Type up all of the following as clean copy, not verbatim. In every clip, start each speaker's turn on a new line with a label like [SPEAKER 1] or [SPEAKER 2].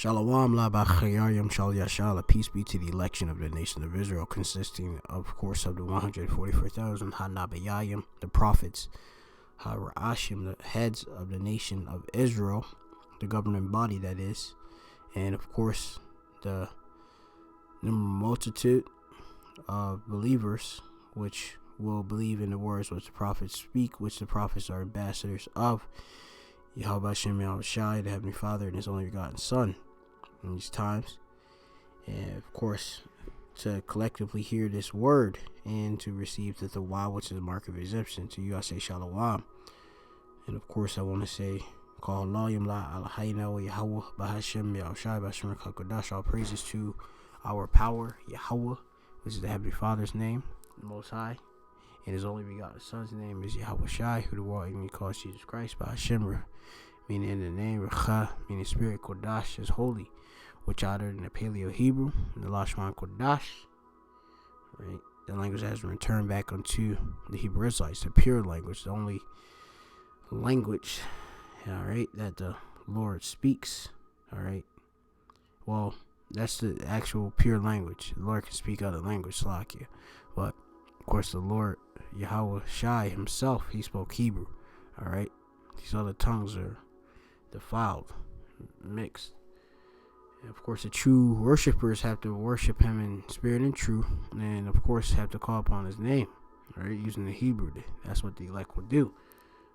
[SPEAKER 1] Shalom la b'chayayim shal yashala. Peace be to the election of the nation of Israel, consisting, of course, of the 144,000 Hanabayayim, the prophets, Harashim, the heads of the nation of Israel, the governing body that is, and of course, the multitude of believers which will believe in the words which the prophets speak, which the prophets are ambassadors of Yahweh Shem Yahushai, the Heavenly Father, and His only begotten Son in these times. And of course, to collectively hear this word and to receive the Tawah, which is the mark of exemption. To you I say Shalom. And of course I want to say Call Layim La Alhaina wa Yahweh Bahashem Yahushai Bashim Kakodash. All praises to our power, Yahweh, which is the Heavenly Father's name, the Most High. And His only begotten Son's name is Yahweh Shai, who the world even calls Jesus Christ, Bahashem, meaning in the name, Recha, meaning Spirit, Kodash is holy, which uttered in the Paleo Hebrew, in the Lashman Kodash, right? The language has returned back unto the Hebrew Israelites, the pure language, the only language, all right, that the Lord speaks, all right. Well, that's the actual pure language. The Lord can speak other language, Slakia, but of course the Lord, Yahweh Shai Himself, He spoke Hebrew, all right. These other tongues are defiled, mixed. And of course, the true worshipers have to worship Him in spirit and truth, and of course have to call upon His name, right, using the Hebrew. That's what the elect will do.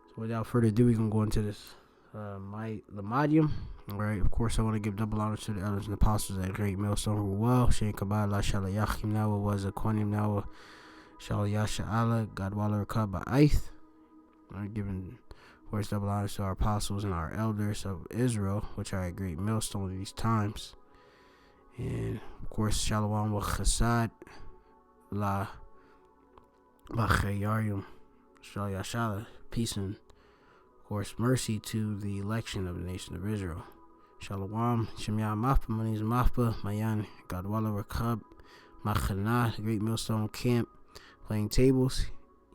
[SPEAKER 1] So without further ado, we're going to go into this my Lamadium. All right, of course, I want to give double honor to the elders and apostles at Great Millstone who well, Shen Kabbalah, La Shalayachim Nawa, was a Konim Nawa, Shalayasha Allah, Godwala Rakaba Aith. I'm giving, of course, double honor to our apostles and our elders of Israel, which are at Great Millstone in these times. And of course, Shalom wa Chasad, La Bachayarium, Shalayashala, peace and, of course, mercy to the election of the nation of Israel. Shalom, Shemya Mafpa, my name is Mafpa, Mayan, Godwala Rakab, Machana, Great Millstone Camp, playing tables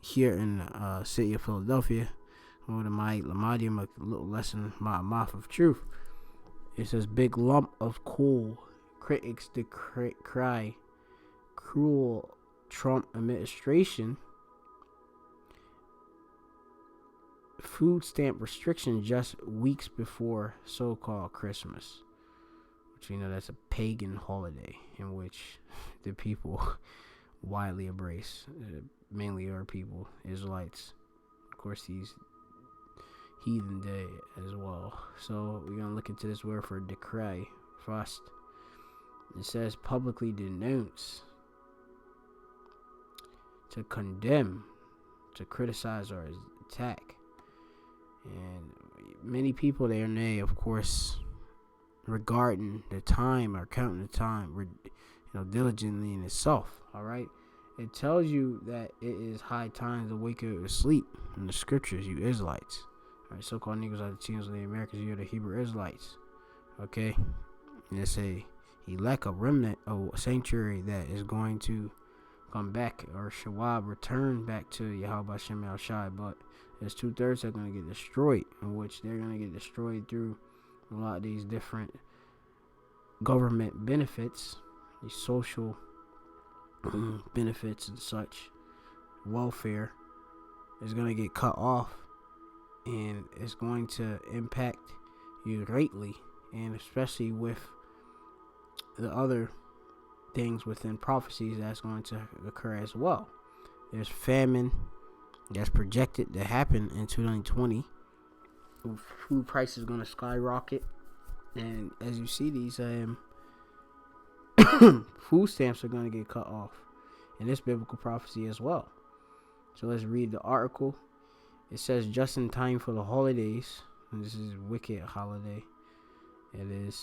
[SPEAKER 1] here in the city of Philadelphia. One of my Lamadium, a little lesson, my mouth of truth. It says, big lump of coal, critics decry cruel Trump administration. Food stamp restriction just weeks before so-called Christmas, which you know that's a pagan holiday in which the people widely embrace, mainly our people, Israelites. Of course, these heathen day as well. So we're gonna look into this word for decry first. It says publicly denounce, to condemn, to criticize or attack. And many people there nay, of course, regarding the time or counting the time, diligently in itself. All right, it tells you that it is high time to wake up or sleep in the scriptures, you Israelites. All right, so-called niggas are the teams of the Americans. You're the Hebrew Israelites. Okay, and it's a elect, a remnant, a sanctuary that is going to come back, or Shawab return back to Yahweh Shem Yahushai, but there's 2/3 that are going to get destroyed, in which they're going to get destroyed through a lot of these different government benefits, these social benefits and such. Welfare is going to get cut off, and it's going to impact you greatly, and especially with the other things within prophecies that's going to occur as well. There's famine that's projected to happen in 2020. Food prices is going to skyrocket, and as you see, these food stamps are going to get cut off in this biblical prophecy as well. So let's read the article. It says, just in time for the holidays, and this is a wicked holiday. It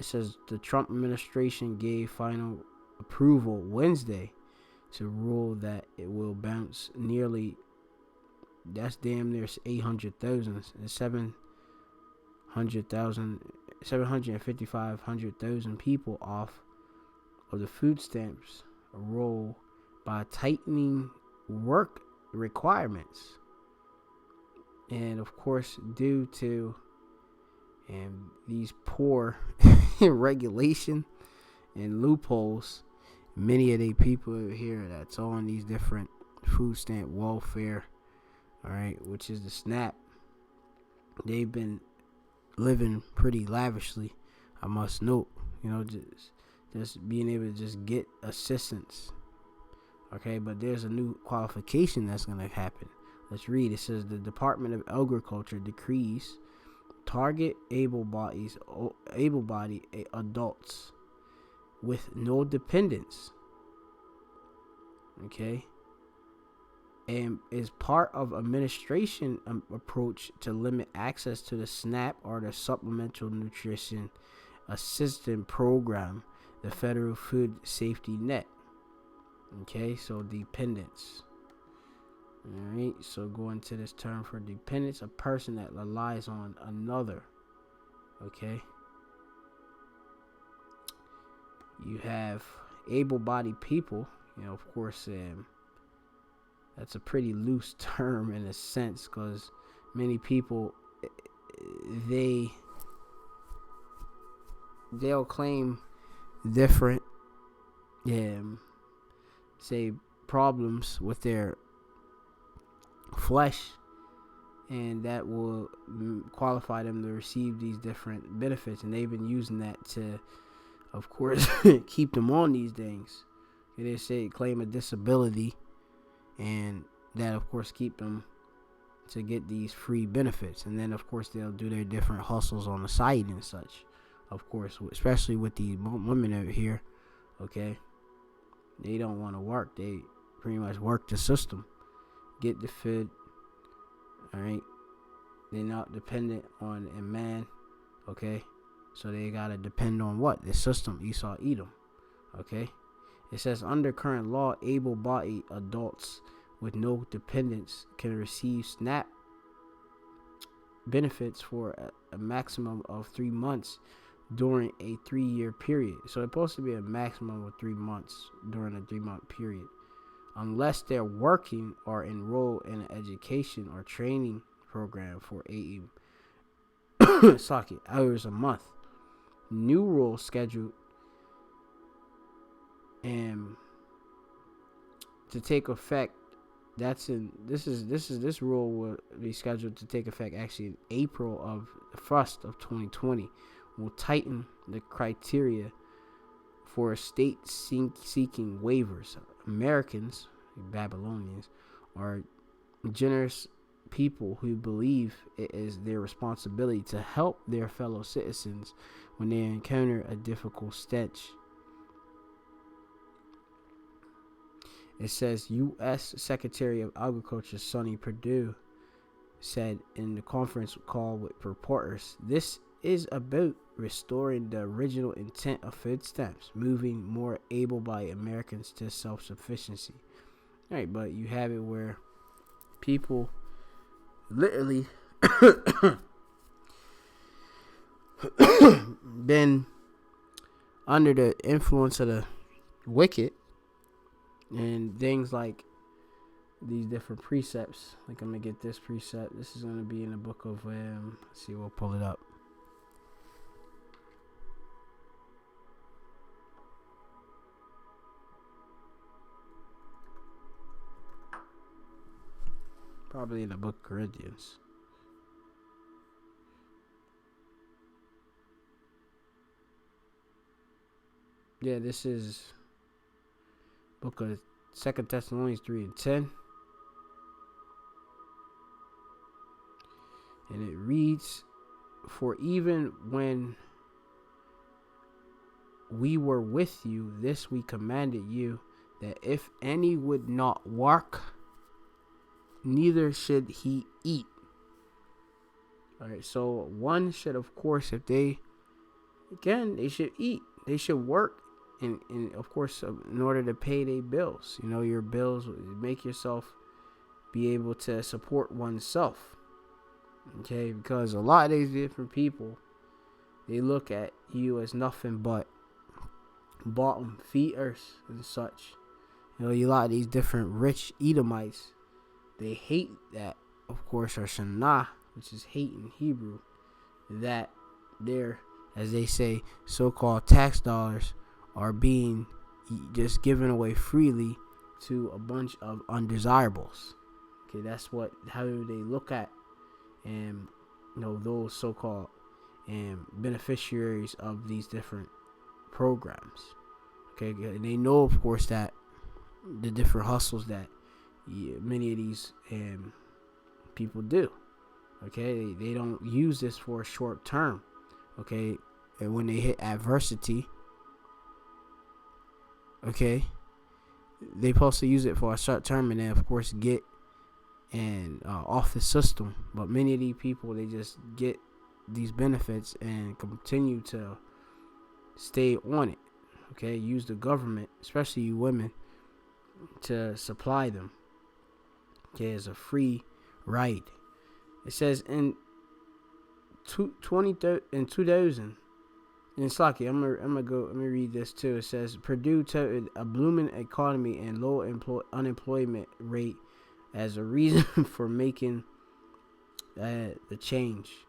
[SPEAKER 1] says the Trump administration gave final approval Wednesday to rule that it will bounce nearly, that's damn near 800,000, 755,000 people off of the food stamps roll by tightening work requirements. And of course, due to And these poor regulation and loopholes, many of the people here that's on these different food stamp welfare, all right, which is the SNAP, they've been living pretty lavishly, I must note. Just being able to just get assistance. Okay, but there's a new qualification that's going to happen. Let's read. It says the Department of Agriculture decrees target able-bodied adults with no dependents. Okay, and is part of administration approach to limit access to the SNAP, or the Supplemental Nutrition Assistance Program, the Federal Food Safety Net. Okay, so dependents. All right, so going to this term for dependents, a person that relies on another. Okay, you have able-bodied people. Of course, that's a pretty loose term in a sense, because many people, they'll claim different say problems with their flesh, and that will qualify them to receive these different benefits, and they've been using that to, of course, keep them on these things. They say claim a disability, and that of course keep them to get these free benefits. And then of course they'll do their different hustles on the side and such, of course, especially with these women over here. Okay, they don't want to work. They pretty much work the system, get the food. All right, they're not dependent on a man. Okay, so they gotta depend on what? The system. Esau Edom. Okay, it says under current law, able-bodied adults with no dependents can receive SNAP benefits for a maximum of 3 months during a 3-year period. So it's supposed to be a maximum of 3 months during a 3-month period, unless they're working or enrolled in an education or training program for 8 hours a month. New rules scheduled to take effect. This rule will be scheduled to take effect actually in April of the 1st of 2020. Will tighten the criteria for state seeking waivers. Americans, Babylonians, are generous people who believe it is their responsibility to help their fellow citizens when they encounter a difficult stench. It says U.S. Secretary of Agriculture Sonny Perdue said in the conference call with reporters, "This is about restoring the original intent of food stamps, moving more able-bodied Americans to self-sufficiency." All right, but you have it where people literally been under the influence of the wicked, and things like these different precepts. Like, I'm gonna get this precept. This is gonna be in the book of let's see, we'll pull it up. Probably in the book of Corinthians. Yeah, this is book of 2 Thessalonians 3:10. And it reads, "For even when we were with you, this we commanded you, that if any would not work, neither should he eat." All right, so one should, of course, if they should eat. They should work, and of course, in order to pay their bills. Your bills, make yourself be able to support oneself. Okay, because a lot of these different people, they look at you as nothing but bottom feeders and such. A lot of these different rich Edomites, they hate that, of course, or Shana, which is hate in Hebrew, that their, as they say, so-called tax dollars are being just given away freely to a bunch of undesirables. Okay, that's how they look at, and those so-called beneficiaries of these different programs. Okay, and they know, of course, that the different hustles that many of these people do. Okay, they don't use this for a short term. Okay, and when they hit adversity, okay, they supposed to use it for a short term, and then of course get off the system. But many of these people, they just get these benefits and continue to stay on it. Okay, use the government, especially you women, to supply them. Okay, as a free ride. It says in 2000, and Slocky, I'm gonna let me read this too. It says Purdue touted a blooming economy and low unemployment rate as a reason for making the change.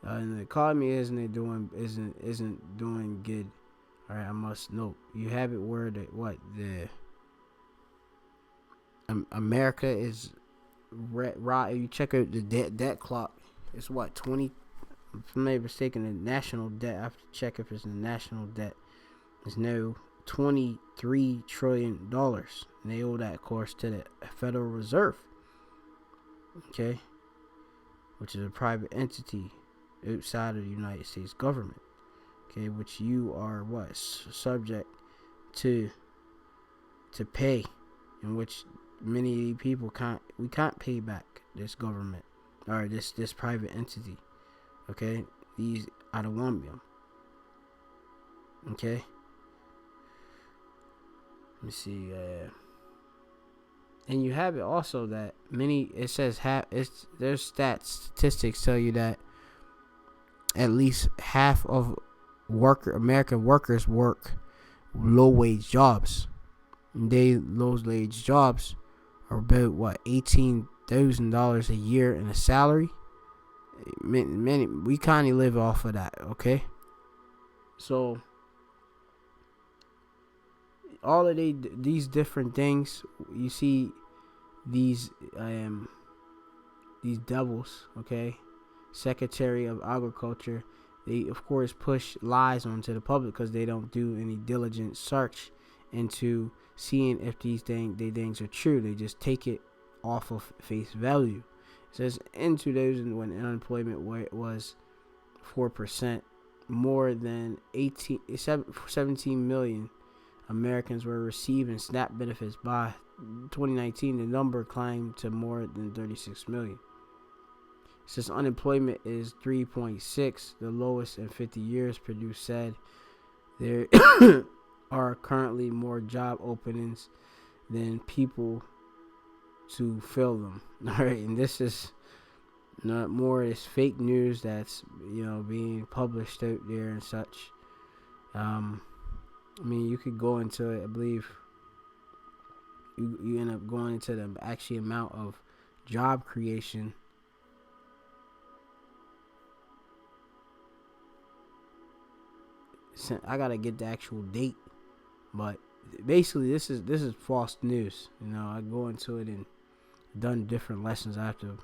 [SPEAKER 1] And the economy isn't doing good. All right, I must note, you have it where the America is right. You check out the debt clock. It's 20. If I'm not mistaken, the national debt. I have to check if it's the national debt. It's now $23 trillion, and they owe that, of course, to the Federal Reserve. Okay, which is a private entity outside of the United States government. Okay, which you are subject to pay, in which many people can't pay back this government or this private entity. Okay, these are the one bill. Okay, let me see. And you have it also that it says there's statistics tell you that at least half of American workers work low wage jobs. Those wage jobs are about $18,000 a year in a salary. We kind of live off of that. Okay, so all of these different things, you see these devils. Okay, Secretary of Agriculture, they of course push lies onto the public because they don't do any diligent search into seeing if these things are true. They just take it off of face value. It says in 2000, when unemployment was 4%, more than 17 million Americans were receiving SNAP benefits. By 2019, the number climbed to more than 36 million. It says unemployment is 3.6, the lowest in 50 years, Purdue said. There are currently more job openings than people to fill them. All right, and this is not more is fake news that's being published out there and such. I mean, you could go into it. I believe you end up going into the actual amount of job creation. I gotta get the actual date, but basically this is false news. I go into it and done different lessons. I have to,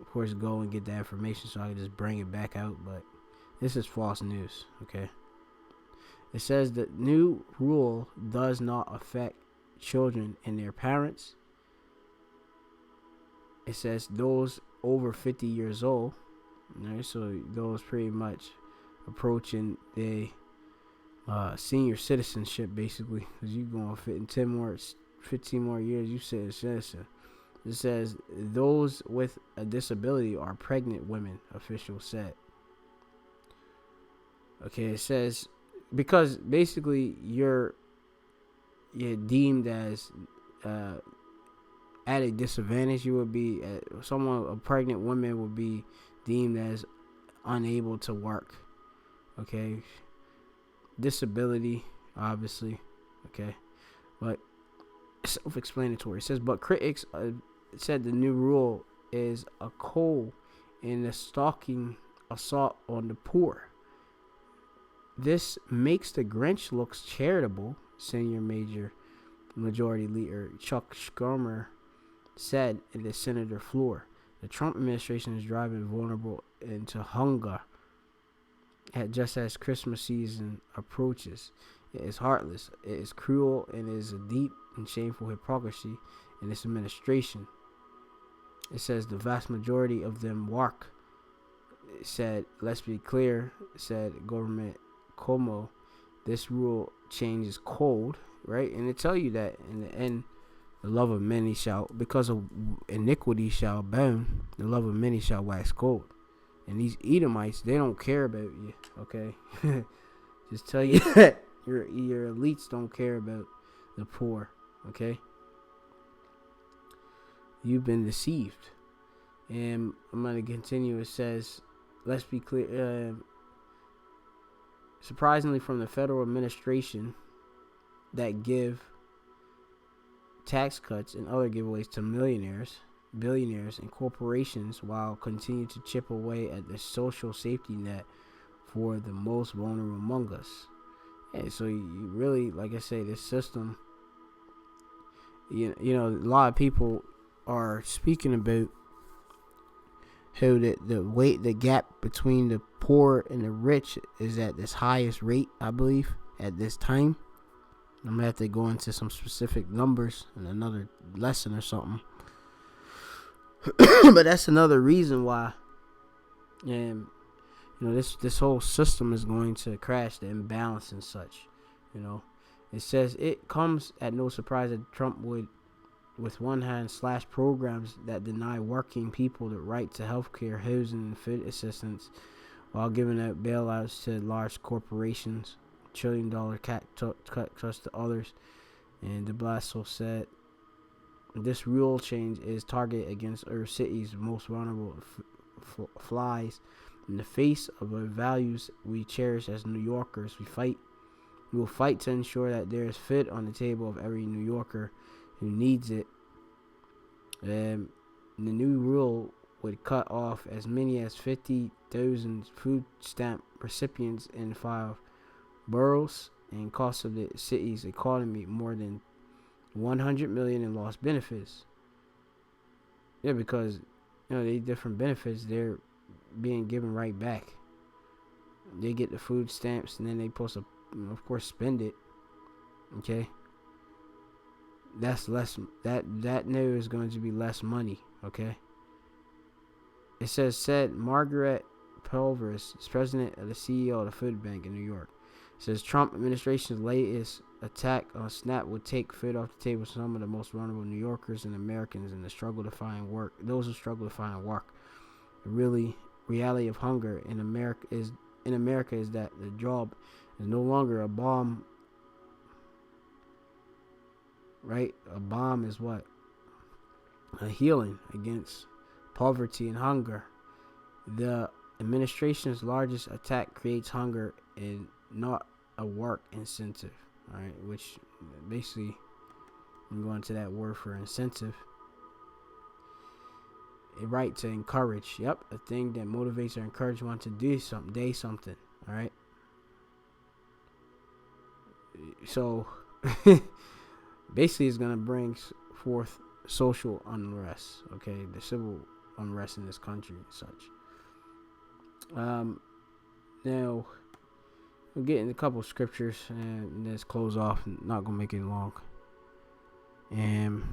[SPEAKER 1] of course, go and get the information so I can just bring it back out. But this is false news. Okay. It says the new rule does not affect children and their parents. It says those over 50 years old. Right, so those pretty much approaching the senior citizenship, basically, because you're going to fit in 15 more years, you said a citizen. It says those with a disability are pregnant women, officials said. Okay, it says because basically you're deemed as at a disadvantage. You would be a pregnant woman would be deemed as unable to work. Okay, disability, obviously. Okay, but self-explanatory. It says, but critics said the new rule is a hole in the stocking assault on the poor. This makes the Grinch look charitable, senior majority leader Chuck Schumer said in the Senate floor. The Trump administration is driving vulnerable into hunger just as Christmas season approaches. It is heartless, it is cruel, and it is a deep and shameful hypocrisy in this administration. It says the vast majority of them work. It said, let's be clear, said government Como, this rule change is cold, right? And it tell you that in the end, the love of many shall, because of iniquity shall abound, the love of many shall wax cold. And these Edomites, they don't care about you, okay? Just tell you that your elites don't care about the poor, okay? You've been deceived. And I'm going to continue. It says, let's be clear, surprisingly from the federal administration that give tax cuts and other giveaways to millionaires, billionaires, and corporations while continue to chip away at the social safety net for the most vulnerable among us. And so you really, like I say, this system, you know, a lot of people are speaking about how the gap between the poor and the rich is at this highest rate, I believe, at this time. I'm gonna have to go into some specific numbers in another lesson or something. But that's another reason why, you know, this whole system is going to crash, the imbalance and such. You know, it says it comes at no surprise that Trump would, with one hand, slash programs that deny working people the right to health care, housing, and food assistance, while giving out bailouts to large corporations, $1 trillion cut to others. And de Blasio said, this rule change is targeted against our city's most vulnerable flies in the face of our values we cherish as New Yorkers. We will fight to ensure that there is food on the table of every New Yorker who needs it. The new rule would cut off as many as 50,000 food stamp recipients in 5 boroughs and cost of the city's economy more than $100 million in lost benefits. Yeah, because you know they different benefits, they're being given right back. They get the food stamps and then they supposed to, of course, spend it. Okay. That's less. That now is going to be less money. Okay. It said Margaret Pulvers is president of the CEO of the Food Bank in New York. It says Trump administration's latest attack on SNAP would take food off the table for some of the most vulnerable New Yorkers and Americans in the struggle to find work. Those who struggle to find work. The reality of hunger in America is that the job is no longer a bomb. Right? A bomb is what? A healing against poverty and hunger. The administration's largest attack creates hunger and not a work incentive. Alright, which basically, I'm going to that word for incentive. A right to encourage. Yep, a thing that motivates or encourages one to do something. Alright. So, basically, it's going to bring forth social unrest. Okay, the civil unrest in this country and such. Now, we'll get into a couple of scriptures and let's close off. I'm not going to make it long. I'm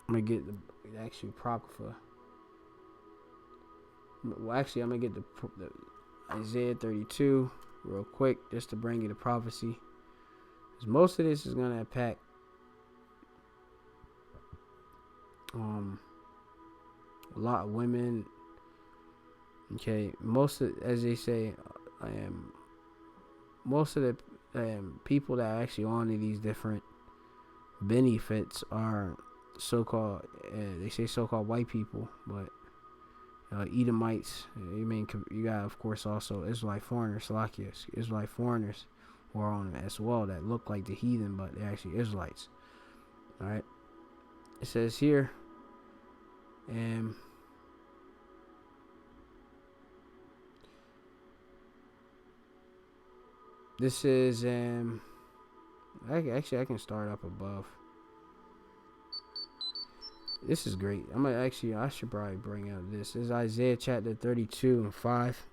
[SPEAKER 1] going to get the actual Apocrypha. Well, actually, I'm going to get the Isaiah 32 real quick just to bring you the prophecy. Because most of this is going to impact a lot of women. Okay, as they say, most of the people that are actually on these different benefits are so-called, they say so-called white people, but Edomites. You got, of course, also Israelite foreigners, Israelite foreigners who are on it as well that look like the heathen, but they're actually Israelites. All right. it says here, this is actually I can start up above. This is great. I should probably bring out this. This is Isaiah chapter 32 and 5.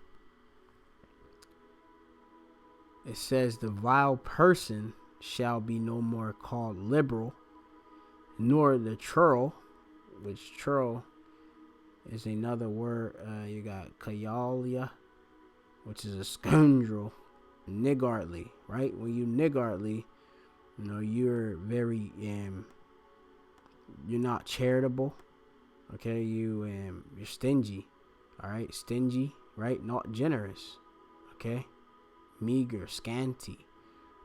[SPEAKER 1] It says, the vile person shall be no more called liberal, nor the churl, which churl is another word. You got kayalia, which is a scoundrel, niggardly, right? When you niggardly, you're very you're not charitable, okay? You're stingy, all right? Stingy, right? Not generous, okay? Meager, scanty,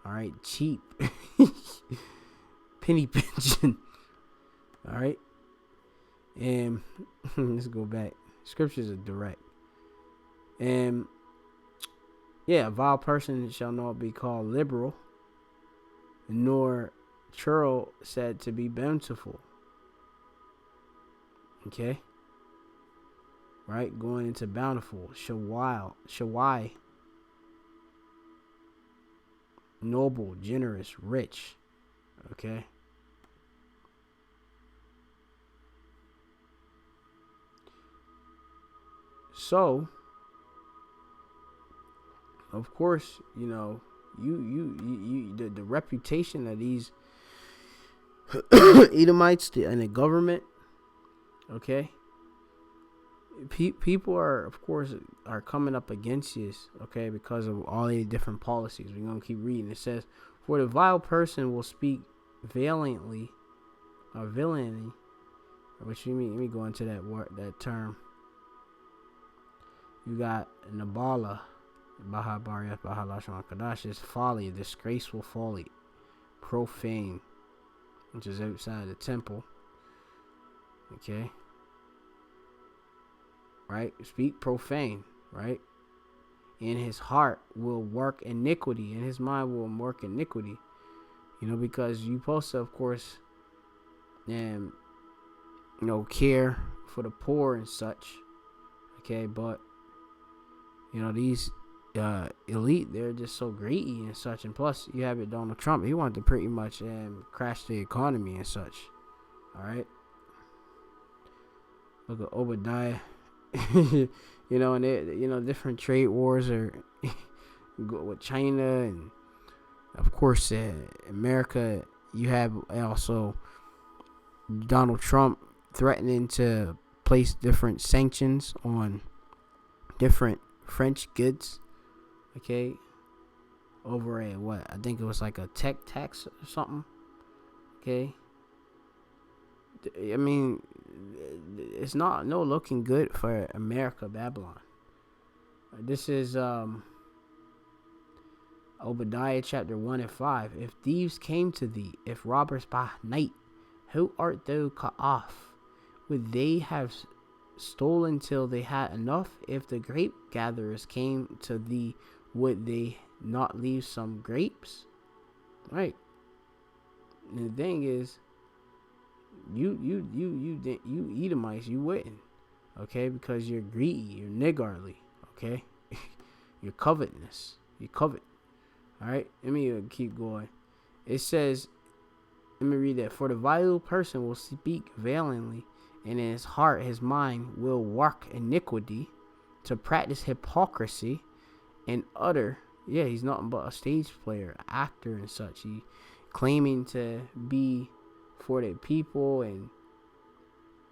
[SPEAKER 1] all right? Cheap, penny pinching, all right? And let's go back. Scriptures are direct. And a vile person shall not be called liberal, nor churl said to be bountiful. Okay? Right? Going into bountiful. Shawai. Noble, generous, rich. Okay? So, of course, the reputation of these Edomites and the government, okay, people are coming up against you, okay, because of all the different policies. We're gonna keep reading. It says, for the vile person will speak valiantly, or villainy, which you mean? Let me go into that word, that term. You got Nabala, Baha Bariyat, Baha Lashon Kadash is folly, disgraceful folly, profane, which is outside the temple. Okay. Right? Speak profane, right? In his heart will work iniquity, in his mind will work iniquity. Because you supposed to, of course, care for the poor and such. Okay, but these elite, they're just so greedy and such. And plus, you have Donald Trump. He wanted to pretty much crash the economy and such. All right. Look at Obadiah. And they, different trade wars are with China, and of course America. You have also Donald Trump threatening to place different sanctions on different French goods, okay, over I think it was like a tech tax or something, okay. I mean, it's not looking good for America, Babylon. This is Obadiah chapter 1 and 5. If thieves came to thee, if robbers by night, how art thou cut off? Would they have stolen till they had enough? If the grape gatherers came to thee, would they not leave some grapes? Right. And the thing is, you Edomites, you wouldn't, okay, because you're greedy, you're niggardly, okay. You're covetous, you covet. All right, let me keep going. It says, let me read that. For the vile person will speak valiantly, and in his heart, his mind will work iniquity, to practice hypocrisy and utter. Yeah, he's nothing but a stage player, actor, and such. He claiming to be for the people, and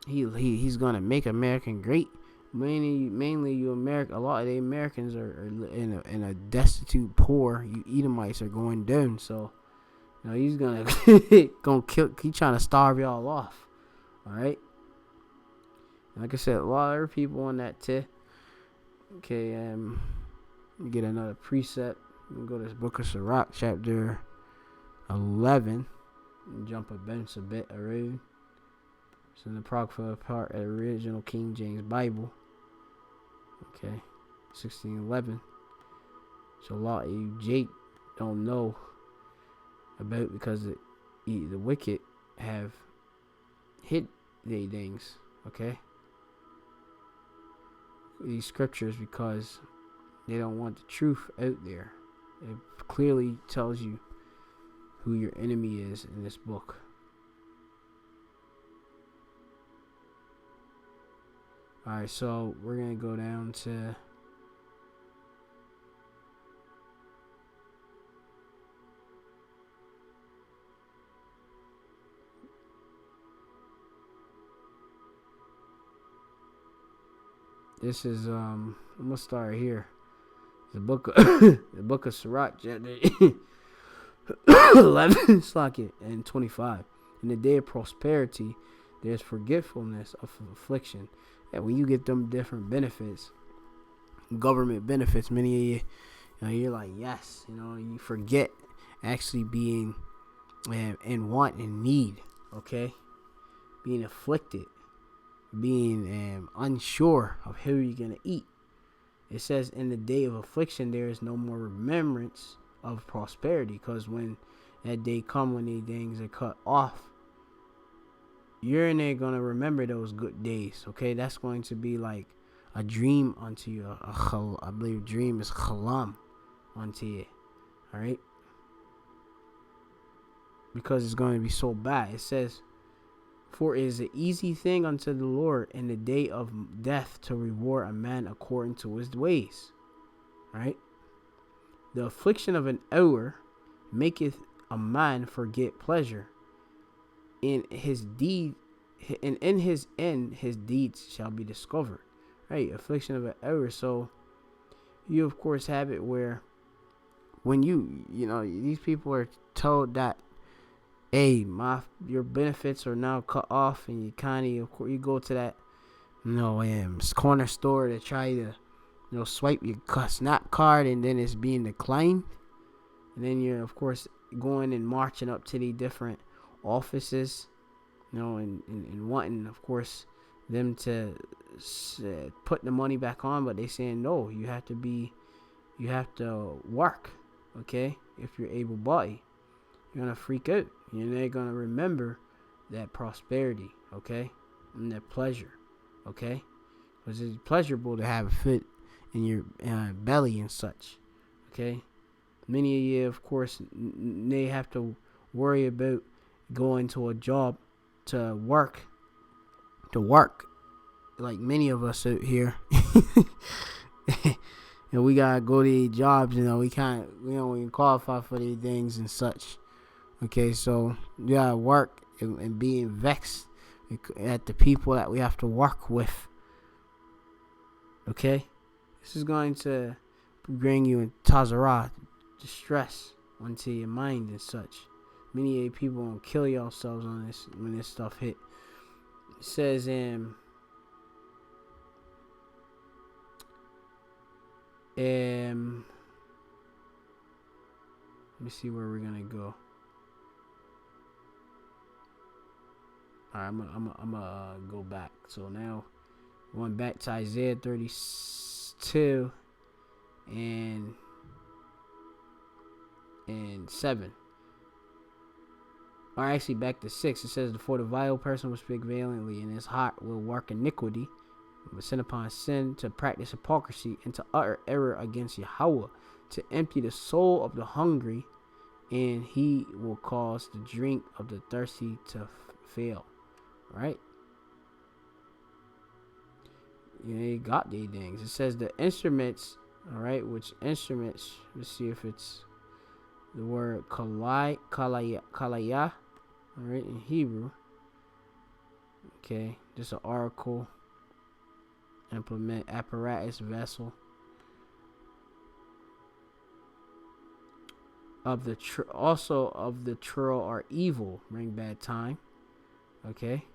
[SPEAKER 1] he's gonna make America great. Mainly you America. A lot of the Americans are in a destitute, poor. You Edomites are going down. So he's gonna kill. He's trying to starve y'all off. All right. Like I said, a lot of other people on that too. Okay, get another precept. We go to this book of Sirach, chapter 11. Jump a bit around. It's in the apocryphal part of the original King James Bible. Okay, 1611. So a lot of you Jake don't know about, because the wicked have hid they things, okay? These scriptures, because they don't want the truth out there. It clearly tells you who your enemy is in this book. Alright, so we're going to go down to this is I'm gonna start here. The book of the book of Sirach, chapter 11 and 25. In the day of prosperity, there's forgetfulness of affliction. And when you get them different benefits, government benefits, many of you, you're like, yes, you forget actually being in want and need, okay? Being afflicted, being unsure of who you're going to eat. It says in the day of affliction, there is no more remembrance of prosperity, because when that day come, when these things are cut off, you're in there going to remember those good days, okay? That's going to be like a dream unto you. I believe dream is khalam unto you, all right? Because it's going to be so bad. It says, for it is an easy thing unto the Lord in the day of death to reward a man according to his ways. Right? The affliction of an hour maketh a man forget pleasure. In his deed, and in his end, his deeds shall be discovered. Right? Affliction of an hour. So you of course have it where when these people are told that, hey, your benefits are now cut off, and you of course, you go to that, corner store to try to, swipe your snap card, and then it's being declined, and then you're of course going and marching up to the different offices, and wanting, of course, them to put the money back on, but they saying no, you have to work, okay, if you're able-bodied. You're going to freak out. You're going to remember that prosperity, okay? And that pleasure, okay? Because it's pleasurable to have a foot in your belly and such, okay? Many of you, of course, they have to worry about going to a job to work. Like many of us out here. We got to go to these jobs, we can't, we can qualify for these things and such. Okay, so you gotta work and being vexed at the people that we have to work with. Okay, this is going to bring you in tazarah, distress, onto your mind and such. Many of you people gonna kill yourselves on this when this stuff hit. It says let me see where we're gonna go. Alright, I'm gonna go back. So now, going back to Isaiah 32 and 7. Or actually back to 6. It says, for the vile person will speak valiantly, and his heart will work iniquity, will sin upon sin, to practice hypocrisy, and to utter error against Yahweh, to empty the soul of the hungry, and he will cause the drink of the thirsty to fail. Right? You got these things. It says the instruments, alright, which instruments, let's see if it's the word kalaya, alright, in Hebrew. Okay, just an oracle, implement, apparatus, vessel. Also of the trill are evil, bring bad time. Okay.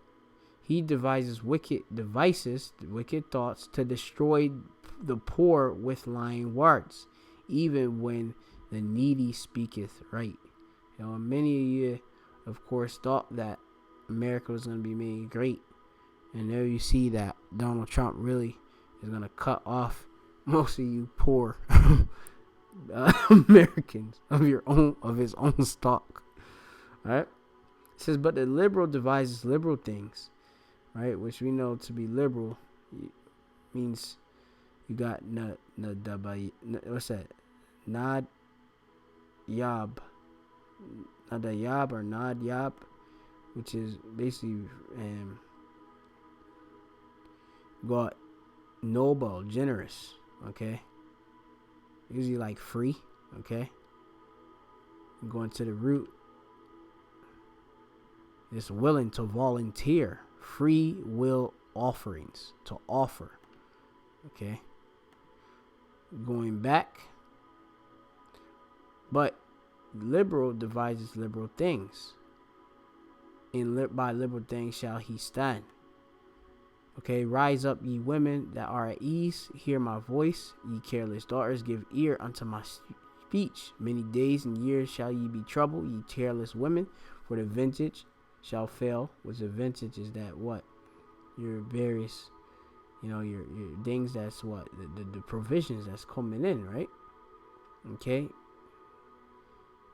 [SPEAKER 1] He devises wicked thoughts to destroy the poor with lying words, even when the needy speaketh right. Many of you, of course, thought that America was going to be made great, and now you see that Donald Trump really is going to cut off most of you poor Americans of his own stock. All right. It says, but the liberal devises liberal things, right? Which we know to be liberal means you got what's that? Nad Yab. Nadayab or Nad Yab, which is basically got noble, generous, okay? Usually like free, okay? Going to the root. It's willing to volunteer. Free will offerings. To offer. Okay? Going back. But liberal devises liberal things. By liberal things shall he stand. Okay, rise up, ye women that are at ease, hear my voice, ye careless daughters, give ear unto my speech. Many days and years shall ye be troubled, ye careless women, for the vintage shall fail. Which the vintage is that what? Your various, your things that's what? The provisions that's coming in, right? Okay?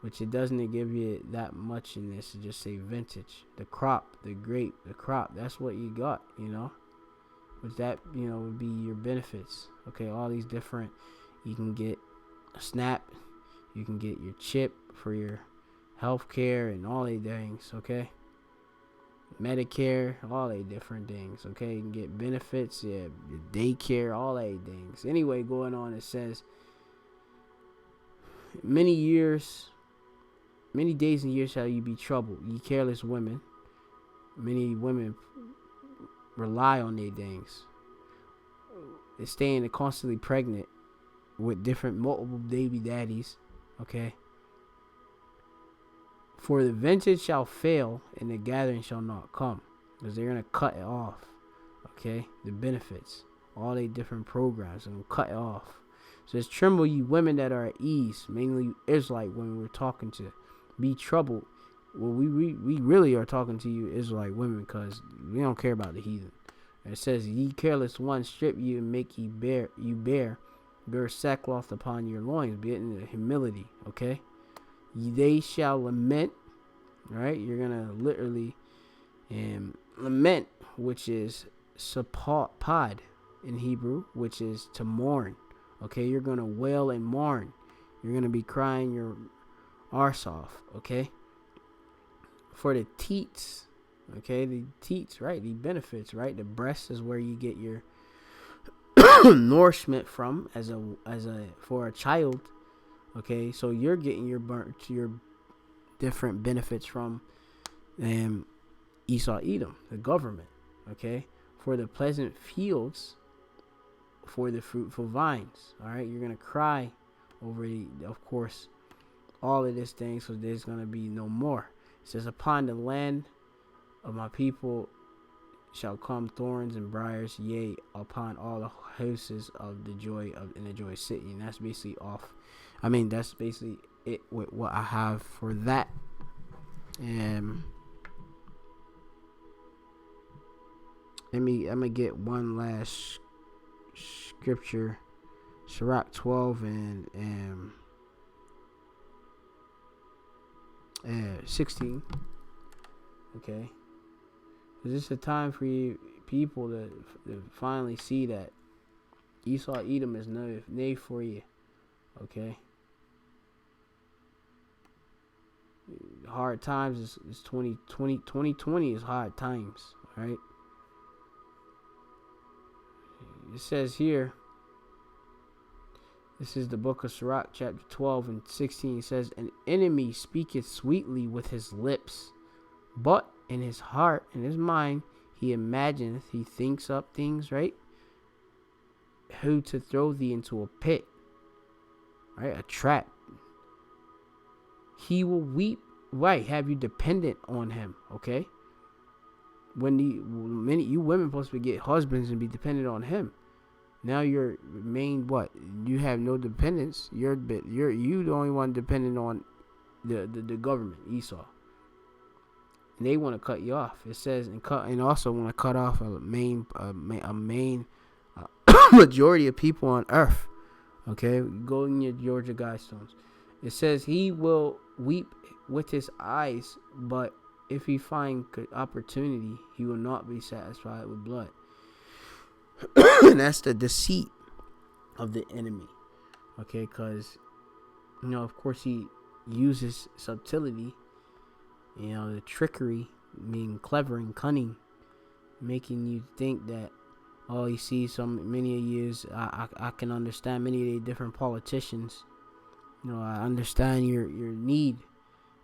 [SPEAKER 1] Which it doesn't give you that much in this to just say vintage. The crop, the grape, the crop, that's what you got, Which that, would be your benefits. Okay, all these different, you can get a SNAP, you can get your chip for your health care and all these things, okay? Medicare, all these different things, okay? You can get benefits, yeah, daycare, all these things. Anyway, going on, it says, many days and years shall you be troubled, ye careless women. Many women rely on their things. They're staying constantly pregnant with multiple baby daddies. Okay. For the vintage shall fail and the gathering shall not come. Because they're going to cut it off. Okay. The benefits. All they different programs. And cut it off. So it's tremble ye women that are at ease. Mainly Israelite women we're talking to. Be troubled. Well, we really are talking to you Israelite women because we don't care about the heathen. And it says, ye careless ones, strip you and make ye bear sackcloth upon your loins, be it in the humility, okay? They shall lament, right? You're going to literally lament, which is sapad in Hebrew, which is to mourn, okay? You're going to wail and mourn. You're going to be crying your arse off, okay? For the teats, okay, the teats, right, the benefits, right, the breast is where you get your nourishment from for a child, okay, so you're getting your different benefits from Esau Edom, the government, okay, for the pleasant fields, for the fruitful vines, all right, you're gonna cry over of course, all of this thing, so there's gonna be no more. It says, upon the land of my people shall come thorns and briars, yea, upon all the houses of the joy in the joy city. And that's basically that's basically it with what I have for that. I'm gonna get one last scripture, Sirach 12 and 16. Okay, this is a time for you people to finally see that Esau Edom is nay for you. Okay, hard times is 2020 is hard times. All right, it says here. This is the book of Sirach, chapter 12 and 16. It says, an enemy speaketh sweetly with his lips, but in his heart, in his mind, he imagineth, he thinks up things, right? Who to throw thee into a pit, right? A trap. He will weep, right? Have you dependent on him, okay? When you women supposed to get husbands and be dependent on him. Now you're what? You have no dependence. You're the only one dependent on the government, Esau. And they want to cut you off. It says and also want to cut off a main majority of people on earth. Okay, go in your Georgia Guidestones. It says he will weep with his eyes, but if he find opportunity, he will not be satisfied with blood. And that's the deceit of the enemy. Okay, because, of course he uses subtlety, the trickery, being clever and cunning, making you think that, oh, you see, so many of years, I can understand many of the different politicians. I understand your need.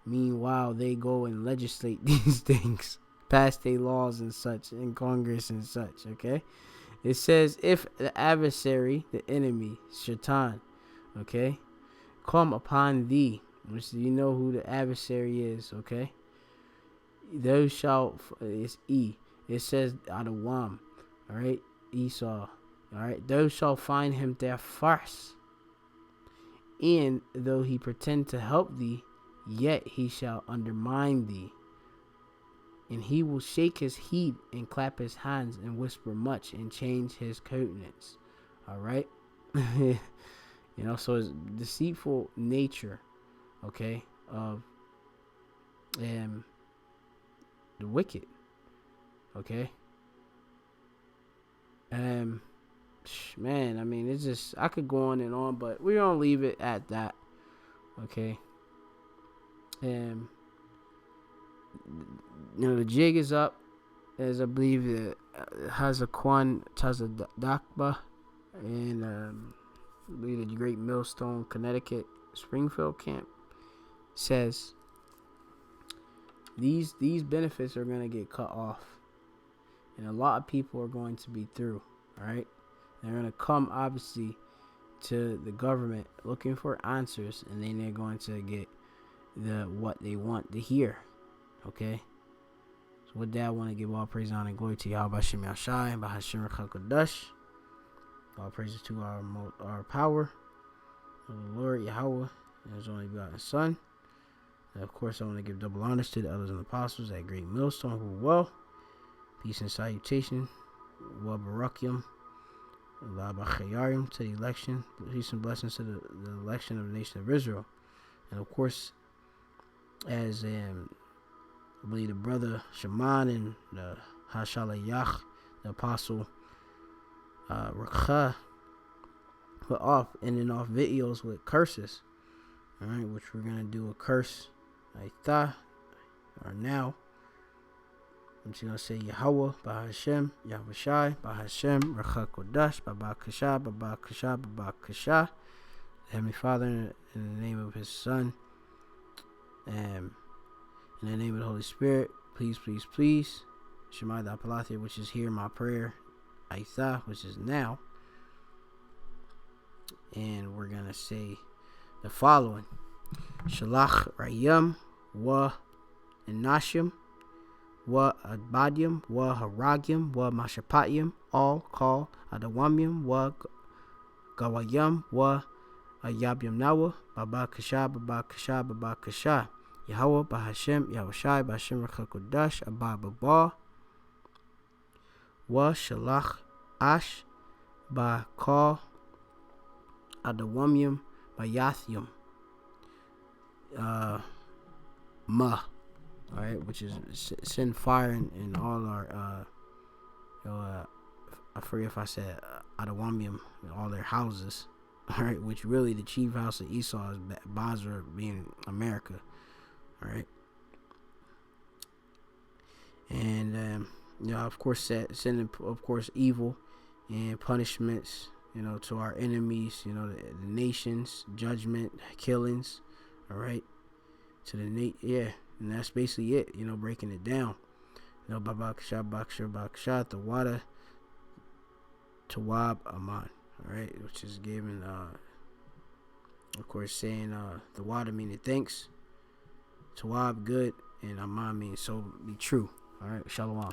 [SPEAKER 1] Meanwhile, they go and legislate these things, pass their laws and such in Congress and such. Okay, it says, if the adversary, the enemy, Shaitan, okay, come upon thee, which you know who the adversary is. Okay, thou shalt, it's E. It says Adawam, all right, Esau, all right, thou shalt find him there first. And though he pretend to help thee, yet he shall undermine thee. And he will shake his head and clap his hands and whisper much and change his countenance. All right. So it's deceitful nature, okay, of the wicked, okay. Man, I mean, it's just, I could go on and on, but we're gonna leave it at that, okay. The jig is up, as I believe it has a Kwan Tazadakba, and I believe the Great Millstone, Connecticut, Springfield camp says these benefits are gonna get cut off, and a lot of people are going to be through. All right. They're going to come, obviously, to the government looking for answers, and then they're going to get what they want to hear. Okay? So with that, I want to give all praise, honor, and glory to Yahweh Shem Yashai, and Bahashim Rechakadosh. All praises to our power, the Lord Yahweh, and His only begotten Son. And of course, I want to give double honors to the elders and apostles at Great Millstone, who well. Peace and salutation. Wa Barakyam. Allah Bachayarim to the election. Peace and blessings to the election of the nation of Israel. And of course, as I believe the brother Shaman and the Hashalayach, the apostle Rakha, put off, ending off videos with curses. Alright, which we're going to do a curse. Aitha, or now. I'm just going to say Yahweh, Bahashem, Yahushai, Bahashem, Rechakodash, Babakasha, Babakasha, Babakasha. Heavenly Father, in the name of His Son, and in the name of the Holy Spirit, please, please, please, Shemai Da Palathia, which is here, my prayer, Aitha, which is now. And we're going to say the following. Shalach Rayam, Wa Inashim, Wa Adbadium, Wa Haragium, Wa Mashapatium, all call Adawamium, Wa Gawayam, Wa Ayabium Nawa, Baba Kasha, Baba Kasha, Baba Kasha, Yahweh, Bahashem, Yahushai, Bahashem Rechakodash, Abba Baba, Wa Shalach Ash, Ba Call Adawamium, Bayathium, Ma. Alright, which is send fire in all our I forget if I said Adawamium in all their houses. Alright, which really the chief house of Esau is Basra, being America. Alright. And of course sending of course evil and punishments, to our enemies, the nations, judgment, killings, alright. To the and that's basically it, breaking it down. Babakasha, Bakshar, Baksha, the water, Tawab, Aman. Alright, which is given, of course, saying the water meaning thanks, Tawab, good, and Aman means so be true. Alright, Shalom.